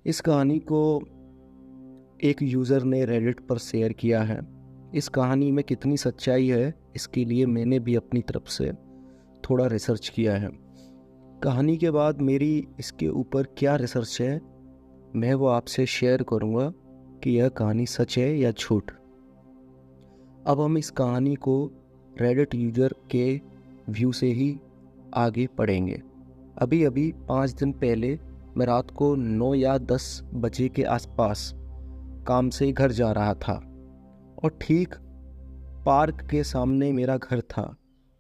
इस कहानी को एक यूज़र ने रेडिट पर शेयर किया है। इस कहानी में कितनी सच्चाई है, इसके लिए मैंने भी अपनी तरफ से थोड़ा रिसर्च किया है। कहानी के बाद मेरी इसके ऊपर क्या रिसर्च है, मैं वो आपसे शेयर करूँगा कि यह कहानी सच है या झूठ। अब हम इस कहानी को रेडिट यूज़र के व्यू से ही आगे पढ़ेंगे। अभी अभी 5 दिन पहले मैं रात को 9 या 10 बजे के आसपास काम से घर जा रहा था और ठीक पार्क के सामने मेरा घर था।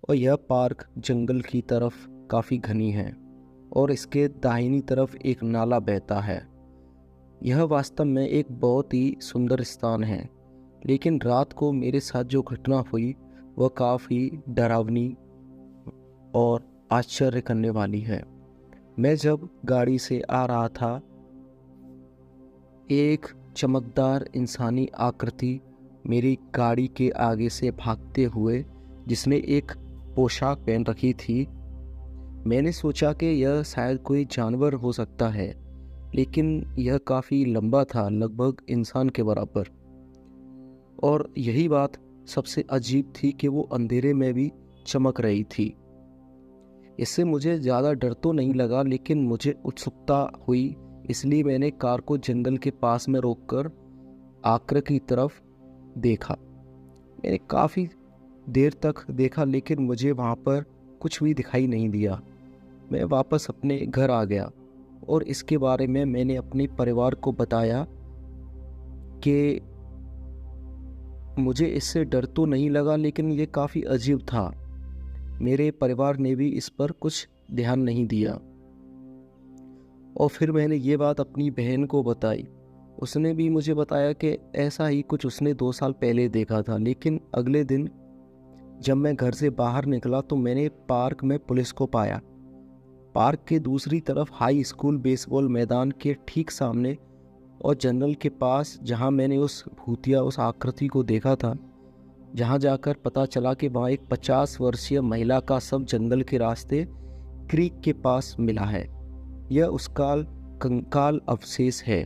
और यह पार्क जंगल की तरफ काफ़ी घनी है और इसके दाहिनी तरफ एक नाला बहता है। यह वास्तव में एक बहुत ही सुंदर स्थान है, लेकिन रात को मेरे साथ जो घटना हुई वह काफ़ी डरावनी और आश्चर्य करने वाली है। मैं जब गाड़ी से आ रहा था, एक चमकदार इंसानी आकृति मेरी गाड़ी के आगे से भागते हुए, जिसने एक पोशाक पहन रखी थी। मैंने सोचा कि यह शायद कोई जानवर हो सकता है, लेकिन यह काफ़ी लंबा था, लगभग इंसान के बराबर। और यही बात सबसे अजीब थी कि वो अंधेरे में भी चमक रही थी। इससे मुझे ज़्यादा डर तो नहीं लगा, लेकिन मुझे उत्सुकता हुई, इसलिए मैंने कार को जंगल के पास में रोककर आकृति की तरफ देखा। मैंने काफ़ी देर तक देखा, लेकिन मुझे वहाँ पर कुछ भी दिखाई नहीं दिया। मैं वापस अपने घर आ गया और इसके बारे में मैंने अपने परिवार को बताया कि मुझे इससे डर तो नहीं लगा, लेकिन ये काफ़ी अजीब था। मेरे परिवार ने भी इस पर कुछ ध्यान नहीं दिया। और फिर मैंने ये बात अपनी बहन को बताई। उसने भी मुझे बताया कि ऐसा ही कुछ उसने 2 साल पहले देखा था। लेकिन अगले दिन जब मैं घर से बाहर निकला तो मैंने पार्क में पुलिस को पाया। पार्क के दूसरी तरफ हाई स्कूल बेसबॉल मैदान के ठीक सामने और जंगल के पास, जहां मैंने उस आकृति को देखा था, जहां जाकर पता चला कि वहाँ एक 50 वर्षीय महिला का शव जंगल के रास्ते क्रीक के पास मिला है। यह उसका कंकाल अवशेष है।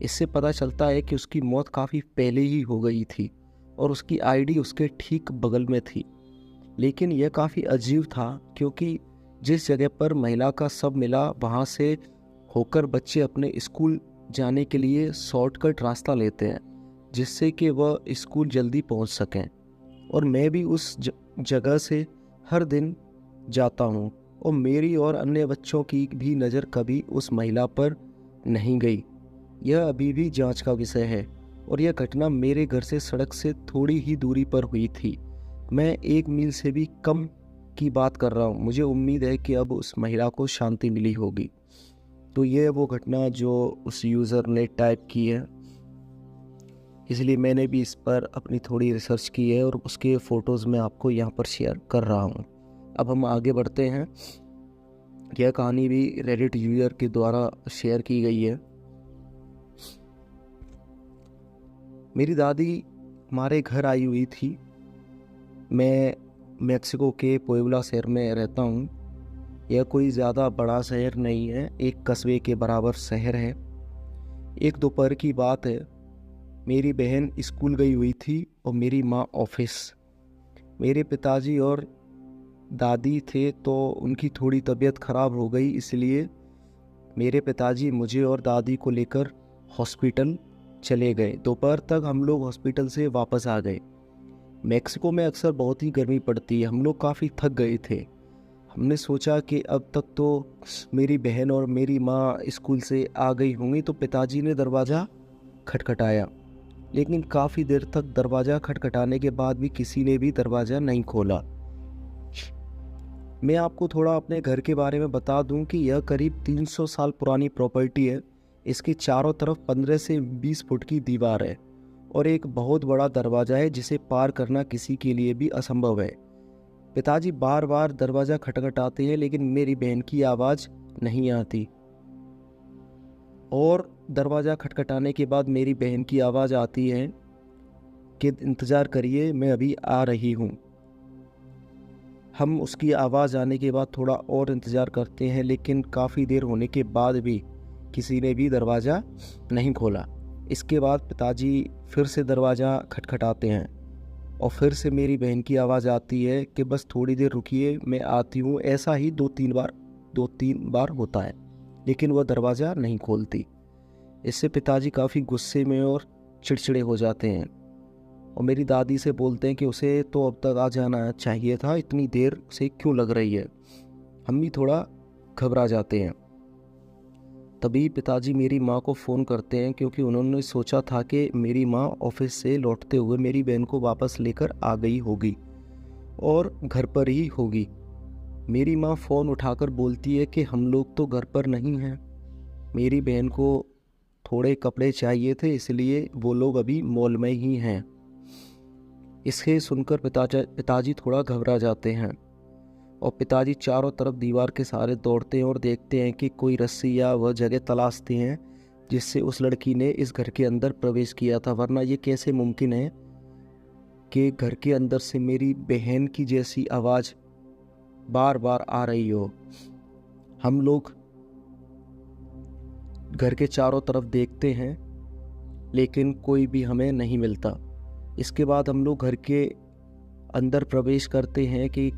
इससे पता चलता है कि उसकी मौत काफ़ी पहले ही हो गई थी और उसकी आईडी उसके ठीक बगल में थी। लेकिन यह काफ़ी अजीब था, क्योंकि जिस जगह पर महिला का शव मिला वहाँ से होकर बच्चे अपने स्कूल जाने के लिए शॉर्टकट रास्ता लेते हैं, जिससे कि वह स्कूल जल्दी पहुँच सकें। और मैं भी उस जगह से हर दिन जाता हूँ और मेरी और अन्य बच्चों की भी नज़र कभी उस महिला पर नहीं गई। यह अभी भी जांच का विषय है और यह घटना मेरे घर से सड़क से थोड़ी ही दूरी पर हुई थी। मैं 1 मील से भी कम की बात कर रहा हूँ। मुझे उम्मीद है कि अब उस महिला को शांति मिली होगी। तो ये वो घटना जो उस यूज़र ने टाइप की है, इसलिए मैंने भी इस पर अपनी थोड़ी रिसर्च की है और उसके फ़ोटोज़ मैं आपको यहाँ पर शेयर कर रहा हूँ। अब हम आगे बढ़ते हैं। यह कहानी भी रेडिट यूज़र के द्वारा शेयर की गई है। मेरी दादी हमारे घर आई हुई थी। मैं मेक्सिको के पुएब्ला शहर में रहता हूँ। यह कोई ज़्यादा बड़ा शहर नहीं है, एक कस्बे के बराबर शहर है। एक दोपहर की बात है। मेरी बहन स्कूल गई हुई थी और मेरी माँ ऑफिस। मेरे पिताजी और दादी थे तो उनकी थोड़ी तबीयत ख़राब हो गई, इसलिए मेरे पिताजी मुझे और दादी को लेकर हॉस्पिटल चले गए। दोपहर तक हम लोग हॉस्पिटल से वापस आ गए। मेक्सिको में अक्सर बहुत ही गर्मी पड़ती है। हम लोग काफ़ी थक गए थे। हमने सोचा कि अब तक तो मेरी बहन और मेरी माँ स्कूल से आ गई होंगी, तो पिताजी ने दरवाज़ा खटखटाया। लेकिन काफ़ी देर तक दरवाज़ा खटखटाने के बाद भी किसी ने भी दरवाज़ा नहीं खोला। मैं आपको थोड़ा अपने घर के बारे में बता दूं कि यह करीब 300 साल पुरानी प्रॉपर्टी है। इसके चारों तरफ 15 से 20 फुट की दीवार है और एक बहुत बड़ा दरवाज़ा है जिसे पार करना किसी के लिए भी असंभव है। पिताजी बार बार दरवाज़ा खटखटाते हैं, लेकिन मेरी बहन की आवाज़ नहीं आती। और दरवाज़ा खटखटाने के बाद मेरी बहन की आवाज़ आती है कि इंतज़ार करिए, मैं अभी आ रही हूँ। हम उसकी आवाज़ आने के बाद थोड़ा और इंतज़ार करते हैं, लेकिन काफ़ी देर होने के बाद भी किसी ने भी दरवाज़ा नहीं खोला। इसके बाद पिताजी फिर से दरवाज़ा खटखटाते हैं और फिर से मेरी बहन की आवाज़ आती है कि बस थोड़ी देर रुकिए, मैं आती हूँ। ऐसा ही दो तीन बार होता है, लेकिन वह दरवाज़ा नहीं खोलती। इससे पिताजी काफ़ी गुस्से में और चिड़चिड़े हो जाते हैं और मेरी दादी से बोलते हैं कि उसे तो अब तक आ जाना चाहिए था, इतनी देर से क्यों लग रही है। हम भी थोड़ा घबरा जाते हैं। तभी पिताजी मेरी माँ को फ़ोन करते हैं, क्योंकि उन्होंने सोचा था कि मेरी माँ ऑफिस से लौटते हुए मेरी बहन को वापस लेकर आ गई होगी और घर पर ही होगी। मेरी माँ फ़ोन उठाकर बोलती है कि हम लोग तो घर पर नहीं हैं, मेरी बहन को थोड़े कपड़े चाहिए थे, इसलिए वो लोग अभी मॉल में ही हैं। इसे सुनकर पिताजी थोड़ा घबरा जाते हैं और पिताजी चारों तरफ दीवार के सहारे दौड़ते हैं और देखते हैं कि कोई रस्सी या वह जगह तलाशते हैं जिससे उस लड़की ने इस घर के अंदर प्रवेश किया था, वरना ये कैसे मुमकिन है कि घर के अंदर से मेरी बहन की जैसी आवाज़ बार बार आ रही हो। हम लोग घर के चारों तरफ देखते हैं, लेकिन कोई भी हमें नहीं मिलता। इसके बाद हम लोग घर के अंदर प्रवेश करते हैं कि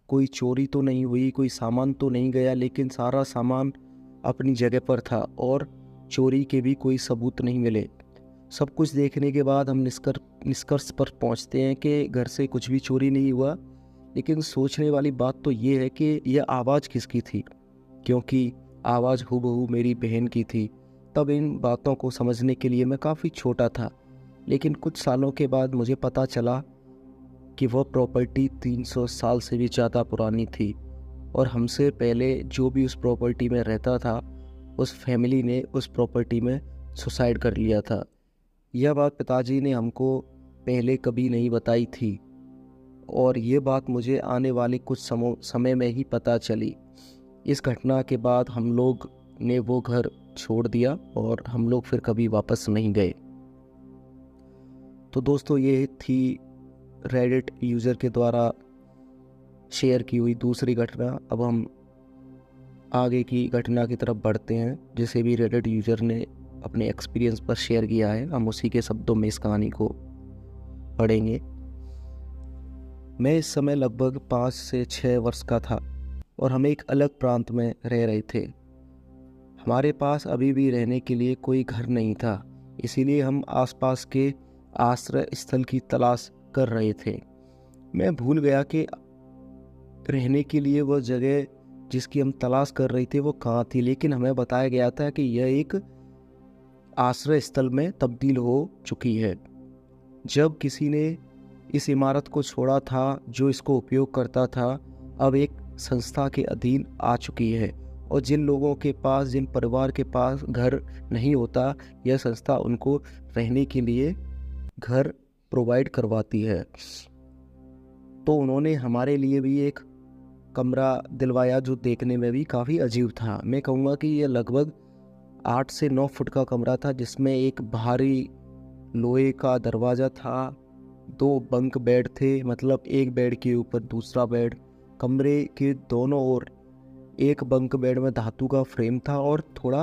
कोई चोरी तो नहीं हुई, कोई सामान तो नहीं गया, लेकिन सारा सामान अपनी जगह पर था और चोरी के भी कोई सबूत नहीं मिले। सब कुछ देखने के बाद हम निष्कर्ष पर पहुंचते हैं कि घर से कुछ भी चोरी नहीं हुआ। लेकिन सोचने वाली बात तो ये है कि यह आवाज़ किसकी थी, क्योंकि आवाज़ हूबहू मेरी बहन की थी। तब इन बातों को समझने के लिए मैं काफ़ी छोटा था, लेकिन कुछ सालों के बाद मुझे पता चला कि वह प्रॉपर्टी 300 साल से भी ज़्यादा पुरानी थी और हमसे पहले जो भी उस प्रॉपर्टी में रहता था, उस फैमिली ने उस प्रॉपर्टी में सुसाइड कर लिया था। यह बात पिताजी ने हमको पहले कभी नहीं बताई थी और ये बात मुझे आने वाले कुछ समय में ही पता चली। इस घटना के बाद हम लोग ने वो घर छोड़ दिया और हम लोग फिर कभी वापस नहीं गए। तो दोस्तों, ये थी रेडिट यूज़र के द्वारा शेयर की हुई दूसरी घटना। अब हम आगे की घटना की तरफ बढ़ते हैं, जिसे भी रेडिट यूज़र ने अपने एक्सपीरियंस पर शेयर किया है। हम उसी के शब्दों में इस कहानी को पढ़ेंगे। मैं इस समय लगभग 5 से 6 वर्ष का था और हम एक अलग प्रांत में रह रहे थे। हमारे पास अभी भी रहने के लिए कोई घर नहीं था, इसीलिए हम आसपास के आश्रय स्थल की तलाश कर रहे थे। मैं भूल गया कि रहने के लिए वह जगह जिसकी हम तलाश कर रहे थे वो कहाँ थी, लेकिन हमें बताया गया था कि यह एक आश्रय स्थल में तब्दील हो चुकी है। जब किसी ने इस इमारत को छोड़ा था जो इसको उपयोग करता था, अब एक संस्था के अधीन आ चुकी है और जिन लोगों के पास, जिन परिवार के पास घर नहीं होता, यह संस्था उनको रहने के लिए घर प्रोवाइड करवाती है। तो उन्होंने हमारे लिए भी एक कमरा दिलवाया जो देखने में भी काफ़ी अजीब था। मैं कहूँगा कि यह लगभग 8 से 9 फुट का कमरा था, जिसमें एक भारी लोहे का दरवाज़ा था, 2 बंक बेड थे, मतलब एक बेड के ऊपर दूसरा बेड। कमरे के दोनों ओर एक बंक बेड में धातु का फ्रेम था और थोड़ा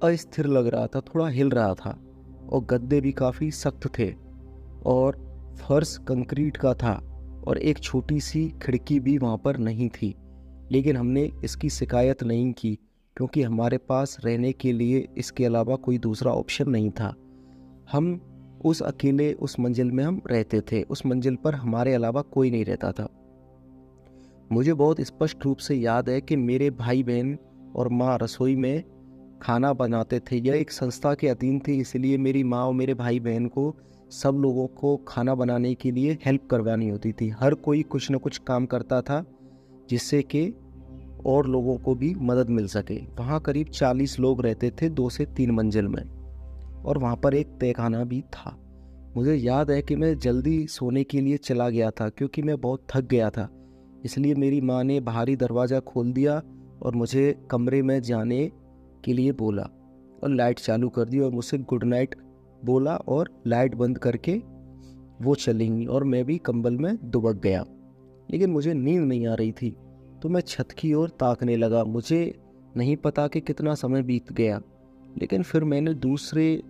अस्थिर लग रहा था, थोड़ा हिल रहा था और गद्दे भी काफ़ी सख्त थे और फर्श कंक्रीट का था और एक छोटी सी खिड़की भी वहाँ पर नहीं थी। लेकिन हमने इसकी शिकायत नहीं की, क्योंकि हमारे पास रहने के लिए इसके अलावा कोई दूसरा ऑप्शन नहीं था। हम उस मंजिल में हम रहते थे। उस मंजिल पर हमारे अलावा कोई नहीं रहता था। मुझे बहुत स्पष्ट रूप से याद है कि मेरे भाई बहन और माँ रसोई में खाना बनाते थे। यह एक संस्था के अधीन थी, इसलिए मेरी माँ और मेरे भाई बहन को सब लोगों को खाना बनाने के लिए हेल्प करवानी होती थी। हर कोई कुछ न कुछ काम करता था जिससे कि और लोगों को भी मदद मिल सके। वहाँ करीब 40 लोग रहते थे, 2 से 3 मंजिल में, और वहाँ पर एक तहखाना भी था। मुझे याद है कि मैं जल्दी सोने के लिए चला गया था क्योंकि मैं बहुत थक गया था। इसलिए मेरी माँ ने बाहरी दरवाज़ा खोल दिया और मुझे कमरे में जाने के लिए बोला और लाइट चालू कर दी और मुझसे गुड नाइट बोला और लाइट बंद करके वो चलेंगी और मैं भी कंबल में दुबक गया। लेकिन मुझे नींद नहीं आ रही थी, तो मैं छत की ओर ताकने लगा। मुझे नहीं पता कि कितना समय बीत गया, लेकिन फिर मैंने दूसरे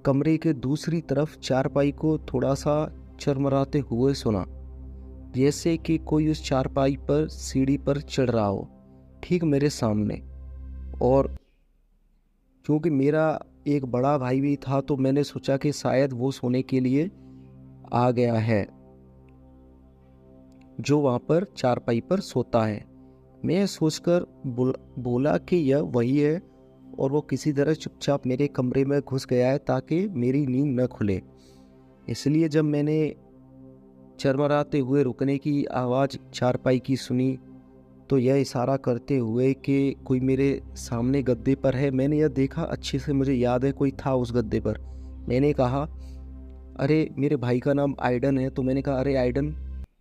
कमरे के दूसरी तरफ चारपाई को थोड़ा सा चरमराते हुए सुना, जैसे कि कोई उस चारपाई पर सीढ़ी पर चढ़ रहा हो, ठीक मेरे सामने। और क्योंकि मेरा एक बड़ा भाई भी था, तो मैंने सोचा कि शायद वो सोने के लिए आ गया है, जो वहाँ पर चारपाई पर सोता है। मैं सोचकर बोला कि यह वही है, और वो किसी तरह चुपचाप मेरे कमरे में घुस गया है ताकि मेरी नींद न खुले। इसलिए जब मैंने चरमराते हुए रुकने की आवाज़ चारपाई की सुनी, तो यह इशारा करते हुए कि कोई मेरे सामने गद्दे पर है। मैंने यह देखा, अच्छे से मुझे याद है कोई था उस गद्दे पर। मैंने कहा, अरे मेरे भाई का नाम आइडन है, तो मैंने कहा, अरे आइडन,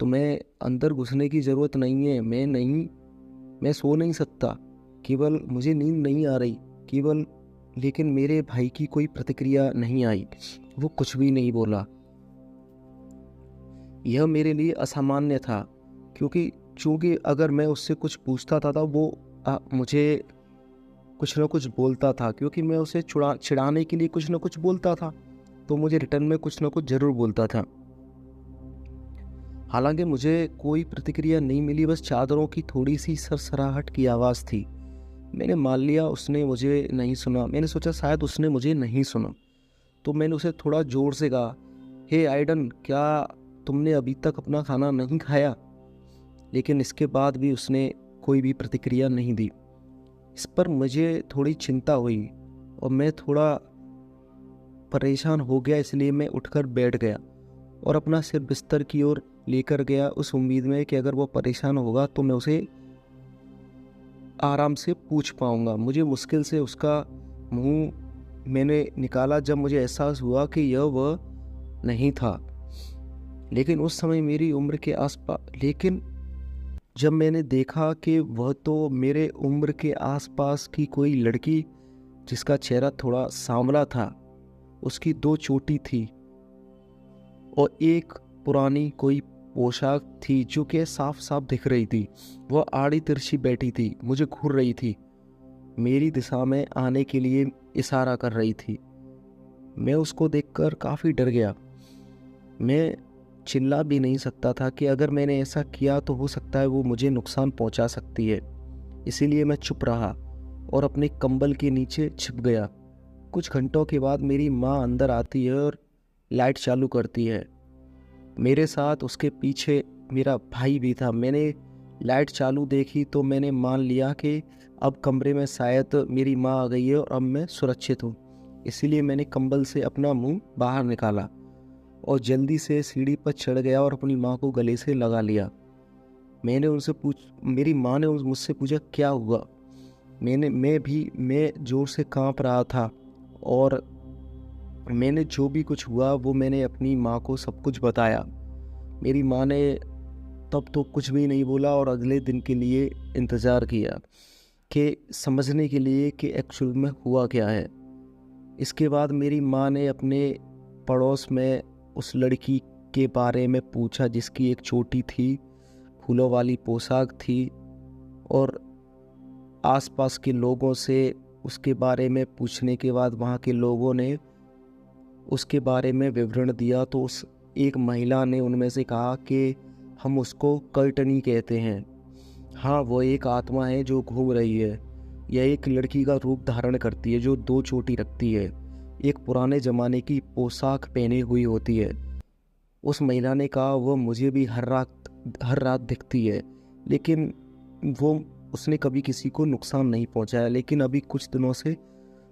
तुम्हें अंदर घुसने की ज़रूरत नहीं है, मैं सो नहीं सकता, केवल मुझे नींद नहीं आ रही केवल। लेकिन मेरे भाई की कोई प्रतिक्रिया नहीं आई, वो कुछ भी नहीं बोला। यह मेरे लिए असामान्य था, चूँकि अगर मैं उससे कुछ पूछता था तो वो मुझे कुछ न कुछ बोलता था, क्योंकि मैं उसे चिढ़ाने के लिए कुछ न कुछ बोलता था, तो मुझे रिटर्न में कुछ न कुछ ज़रूर बोलता था। हालांकि मुझे कोई प्रतिक्रिया नहीं मिली, बस चादरों की थोड़ी सी सरसराहट की आवाज़ थी। मैंने मान लिया उसने मुझे नहीं सुना। मैंने सोचा शायद उसने मुझे नहीं सुना, तो मैंने उसे थोड़ा ज़ोर से कहा, हे आइडन, क्या तुमने अभी तक अपना खाना नहीं खाया? लेकिन इसके बाद भी उसने कोई भी प्रतिक्रिया नहीं दी। इस पर मुझे थोड़ी चिंता हुई और मैं थोड़ा परेशान हो गया, इसलिए मैं उठकर बैठ गया और अपना सिर बिस्तर की ओर लेकर गया, उस उम्मीद में कि अगर वो परेशान होगा तो मैं उसे आराम से पूछ पाऊंगा। मुझे मुश्किल से उसका मुंह मैंने निकाला जब मुझे एहसास हुआ कि यह वह नहीं था। लेकिन उस समय मेरी उम्र के लेकिन जब मैंने देखा कि वह तो मेरे उम्र के आसपास की कोई लड़की, जिसका चेहरा थोड़ा सांवला था, उसकी 2 चोटी थी और एक पुरानी कोई पोशाक थी जो कि साफ साफ दिख रही थी। वह आड़ी तिरछी बैठी थी, मुझे घूर रही थी, मेरी दिशा में आने के लिए इशारा कर रही थी। मैं उसको देखकर काफ़ी डर गया। मैं चिल्ला भी नहीं सकता था कि अगर मैंने ऐसा किया तो हो सकता है वो मुझे नुकसान पहुंचा सकती है। इसीलिए मैं चुप रहा और अपने कंबल के नीचे छिप गया। कुछ घंटों के बाद मेरी माँ अंदर आती है और लाइट चालू करती है। मेरे साथ उसके पीछे मेरा भाई भी था। मैंने लाइट चालू देखी तो मैंने मान लिया कि अब कमरे में शायद मेरी माँ आ गई है और अब मैं सुरक्षित हूँ। इसीलिए मैंने कंबल से अपना मुंह बाहर निकाला और जल्दी से सीढ़ी पर चढ़ गया और अपनी माँ को गले से लगा लिया। मेरी माँ ने मुझसे पूछा, क्या हुआ? मैं जोर से कांप रहा था और मैंने जो भी कुछ हुआ वो मैंने अपनी माँ को सब कुछ बताया। मेरी माँ ने तब तो कुछ भी नहीं बोला और अगले दिन के लिए इंतज़ार किया कि समझने के लिए कि एक्चुअल में हुआ क्या है। इसके बाद मेरी माँ ने अपने पड़ोस में उस लड़की के बारे में पूछा जिसकी एक चोटी थी, फूलों वाली पोशाक थी, और आसपास के लोगों से उसके बारे में पूछने के बाद वहाँ के लोगों ने उसके बारे में विवरण दिया। तो उस एक महिला ने उनमें से कहा कि हम उसको कर्टनी कहते हैं। हाँ, वो एक आत्मा है जो घूम रही है। यह एक लड़की का रूप धारण करती है जो 2 चोटी रखती है, एक पुराने ज़माने की पोशाक पहने हुई होती है। उस महिला ने कहा, वो मुझे भी हर रात दिखती है, लेकिन उसने कभी किसी को नुकसान नहीं पहुंचाया। लेकिन अभी कुछ दिनों से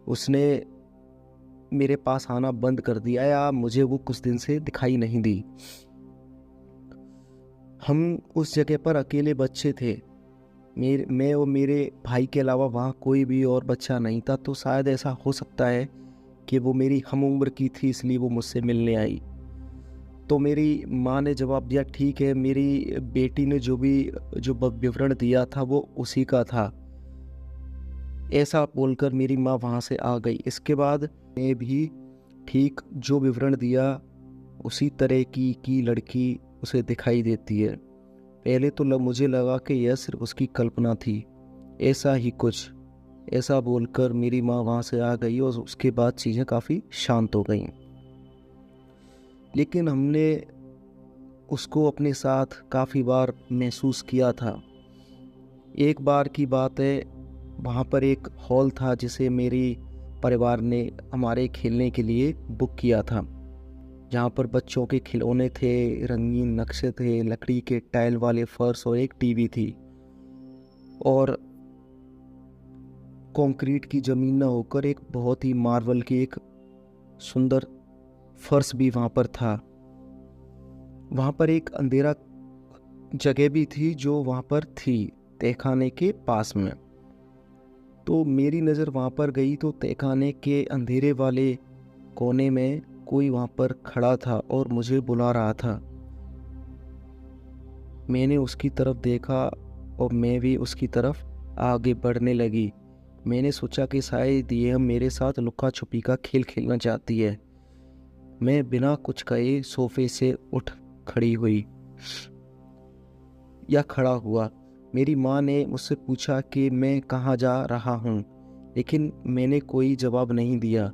उसने मेरे पास आना बंद कर दिया या मुझे वो कुछ दिन से दिखाई नहीं दी। हम उस जगह पर अकेले बच्चे थे। मैं और मेरे भाई के अलावा वहाँ कोई भी और बच्चा नहीं था। तो शायद ऐसा हो सकता है कि वो मेरी हम उम्र की थी, इसलिए वो मुझसे मिलने आई। तो मेरी माँ ने जवाब दिया, ठीक है, मेरी बेटी ने जो विवरण दिया था वो उसी का था। ऐसा बोलकर मेरी माँ वहाँ से आ गई। इसके बाद मैं भी ठीक जो विवरण दिया उसी तरह की लड़की उसे दिखाई देती है। पहले तो मुझे लगा कि यह सिर्फ उसकी कल्पना थी, ऐसा ही कुछ, ऐसा बोलकर मेरी माँ वहाँ से आ गई और उसके बाद चीज़ें काफ़ी शांत हो गईं। लेकिन हमने उसको अपने साथ काफ़ी बार महसूस किया था। एक बार की बात है, वहाँ पर एक हॉल था जिसे मेरी परिवार ने हमारे खेलने के लिए बुक किया था, जहाँ पर बच्चों के खिलौने थे, रंगीन नक्शे थे, लकड़ी के टाइल वाले फर्श और एक टीवी थी। और कंक्रीट की ज़मीन न होकर एक बहुत ही मार्बल की एक सुंदर फर्श भी वहाँ पर था। वहाँ पर एक अंधेरा जगह भी थी जो वहाँ पर थी, तहखाने के पास में। तो मेरी नज़र वहाँ पर गई तो तहखाने के अंधेरे वाले कोने में कोई वहाँ पर खड़ा था और मुझे बुला रहा था। मैंने उसकी तरफ देखा और मैं भी उसकी तरफ आगे बढ़ने लगी। मैंने सोचा कि शायद ये मेरे साथ लुका छुपी का खेल खेलना चाहती है। मैं बिना कुछ कहे सोफे से उठ खड़ी हुई या खड़ा हुआ। मेरी माँ ने मुझसे पूछा कि मैं कहाँ जा रहा हूँ, लेकिन मैंने कोई जवाब नहीं दिया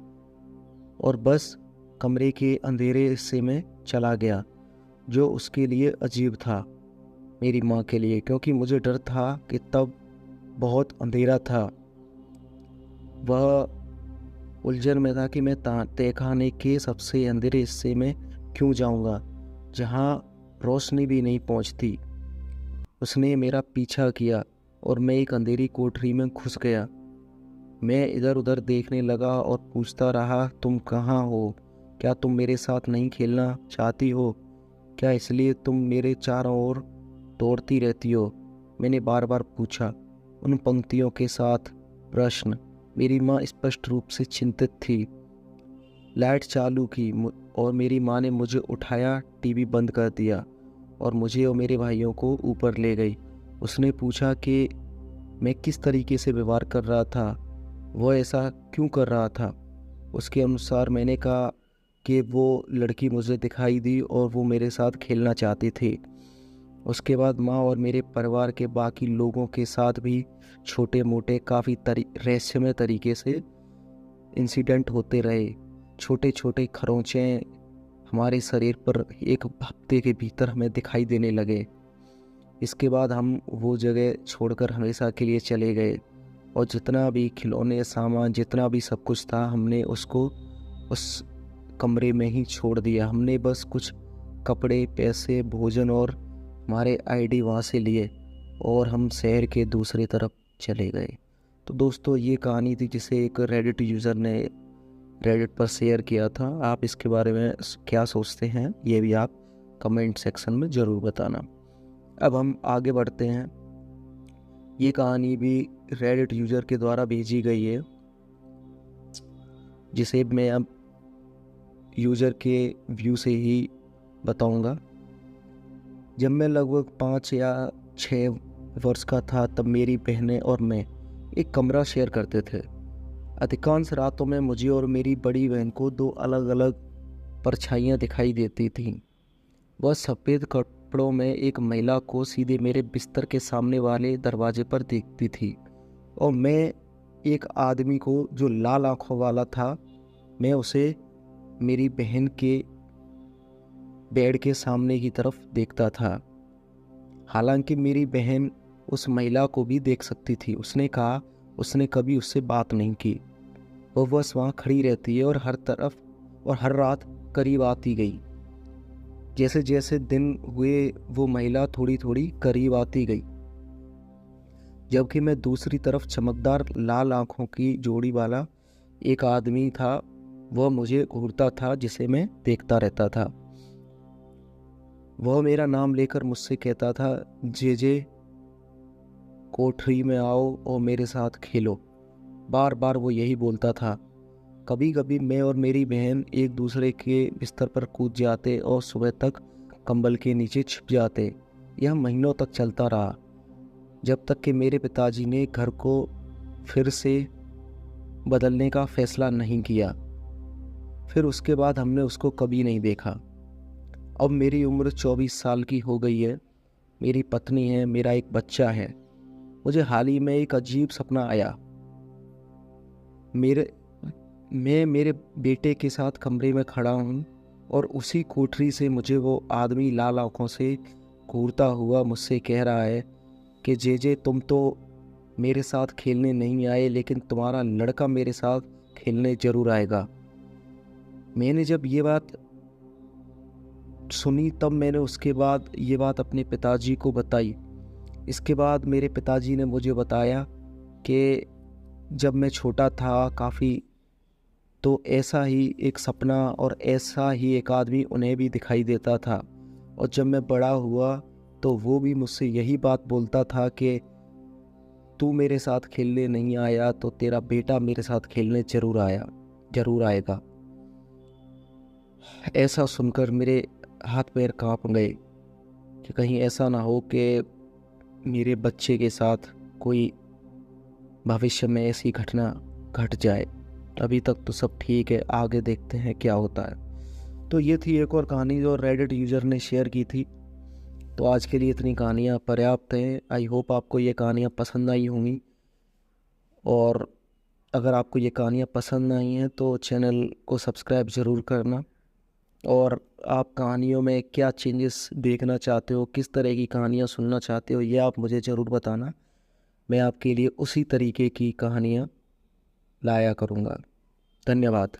और बस कमरे के अंधेरे हिस्से में चला गया, जो उसके लिए अजीब था, मेरी माँ के लिए, क्योंकि मुझे डर था कि तब बहुत अंधेरा था। वह उलझन में था कि मैं तहखाने के सबसे अंधेरे हिस्से में क्यों जाऊंगा, जहाँ रोशनी भी नहीं पहुंचती। उसने मेरा पीछा किया और मैं एक अंधेरी कोठरी में घुस गया। मैं इधर उधर देखने लगा और पूछता रहा, तुम कहाँ हो? क्या तुम मेरे साथ नहीं खेलना चाहती हो? क्या इसलिए तुम मेरे चारों ओर दौड़ती रहती हो? मैंने बार बार पूछा, उन पंक्तियों के साथ प्रश्न। मेरी माँ स्पष्ट रूप से चिंतित थी। लाइट चालू की और मेरी माँ ने मुझे उठाया, टीवी बंद कर दिया और मुझे और मेरे भाइयों को ऊपर ले गई। उसने पूछा कि मैं किस तरीके से व्यवहार कर रहा था, वह ऐसा क्यों कर रहा था। उसके अनुसार मैंने कहा कि वो लड़की मुझे दिखाई दी और वो मेरे साथ खेलना चाहती थी। उसके बाद माँ और मेरे परिवार के बाकी लोगों के साथ भी छोटे मोटे काफ़ी रहस्यमय तरीके से इंसिडेंट होते रहे। छोटे छोटे खरोंचे हमारे शरीर पर एक हफ्ते के भीतर हमें दिखाई देने लगे। इसके बाद हम वो जगह छोड़कर हमेशा के लिए चले गए और जितना भी खिलौने सामान, जितना भी सब कुछ था, हमने उसको उस कमरे में ही छोड़ दिया। हमने बस कुछ कपड़े, पैसे, भोजन और हमारे आईडी वहाँ से लिए और हम शहर के दूसरी तरफ चले गए। तो दोस्तों, ये कहानी थी जिसे एक रेडिट यूज़र ने रेडिट पर शेयर किया था। आप इसके बारे में क्या सोचते हैं, ये भी आप कमेंट सेक्शन में ज़रूर बताना। अब हम आगे बढ़ते हैं। ये कहानी भी रेडिट यूज़र के द्वारा भेजी गई है, जिसे मैं अब यूज़र के व्यू से ही बताऊंगा। जब मैं लगभग 5 या 6 वर्ष का था, तब मेरी बहनें और मैं एक कमरा शेयर करते थे। अधिकांश रातों में मुझे और मेरी बड़ी बहन को 2 अलग अलग परछाइयाँ दिखाई देती थीं। वह सफ़ेद कपड़ों में एक महिला को सीधे मेरे बिस्तर के सामने वाले दरवाजे पर देखती थी और मैं एक आदमी को जो लाल आंखों वाला था, मैं उसे मेरी बहन के बेड के सामने की तरफ देखता था। हालांकि मेरी बहन उस महिला को भी देख सकती थी। उसने कहा उसने कभी उससे बात नहीं की। वह बस वहाँ खड़ी रहती है और हर तरफ और हर रात करीब आती गई। जैसे जैसे दिन हुए वो महिला थोड़ी थोड़ी करीब आती गई, जबकि मैं दूसरी तरफ चमकदार लाल आंखों की जोड़ी वाला एक आदमी था, वह मुझे घूरता था, जिसे मैं देखता रहता था। वह मेरा नाम लेकर मुझसे कहता था, जे कोठरी में आओ और मेरे साथ खेलो। बार बार वो यही बोलता था। कभी कभी मैं और मेरी बहन एक दूसरे के बिस्तर पर कूद जाते और सुबह तक कंबल के नीचे छिप जाते। यह महीनों तक चलता रहा, जब तक कि मेरे पिताजी ने घर को फिर से बदलने का फैसला नहीं किया। फिर उसके बाद हमने उसको कभी नहीं देखा। अब मेरी उम्र 24 साल की हो गई है। मेरी पत्नी है, मेरा एक बच्चा है मुझे हाल ही में एक अजीब सपना आया। मैं मेरे बेटे के साथ कमरे में खड़ा हूँ और उसी कोठरी से मुझे वो आदमी लाल आंखों से घूरता हुआ मुझसे कह रहा है कि जे तुम तो मेरे साथ खेलने नहीं आए, लेकिन तुम्हारा लड़का मेरे साथ खेलने जरूर आएगा। मैंने जब ये बात सुनी तब मैंने उसके बाद ये बात अपने पिताजी को बताई। इसके बाद मेरे पिताजी ने मुझे बताया कि जब मैं छोटा था काफ़ी, तो ऐसा ही एक सपना और ऐसा ही एक आदमी उन्हें भी दिखाई देता था। और जब मैं बड़ा हुआ तो वो भी मुझसे यही बात बोलता था कि तू मेरे साथ खेलने नहीं आया तो तेरा बेटा मेरे साथ खेलने जरूर आएगा। ऐसा सुनकर मेरे हाथ पैर कांप गए कि कहीं ऐसा ना हो कि मेरे बच्चे के साथ कोई भविष्य में ऐसी घटना घट जाए। अभी तक तो सब ठीक है, आगे देखते हैं क्या होता है। तो ये थी एक और कहानी जो रेडिट यूज़र ने शेयर की थी। तो आज के लिए इतनी कहानियाँ पर्याप्त हैं। आई होप आपको ये कहानियाँ पसंद आई होंगी, और अगर आपको ये कहानियाँ पसंद आई हैं तो चैनल को सब्सक्राइब ज़रूर करना। और आप कहानियों में क्या चेंजेस देखना चाहते हो, किस तरह की कहानियाँ सुनना चाहते हो, ये आप मुझे ज़रूर बताना। मैं आपके लिए उसी तरीके की कहानियाँ लाया करूँगा। धन्यवाद।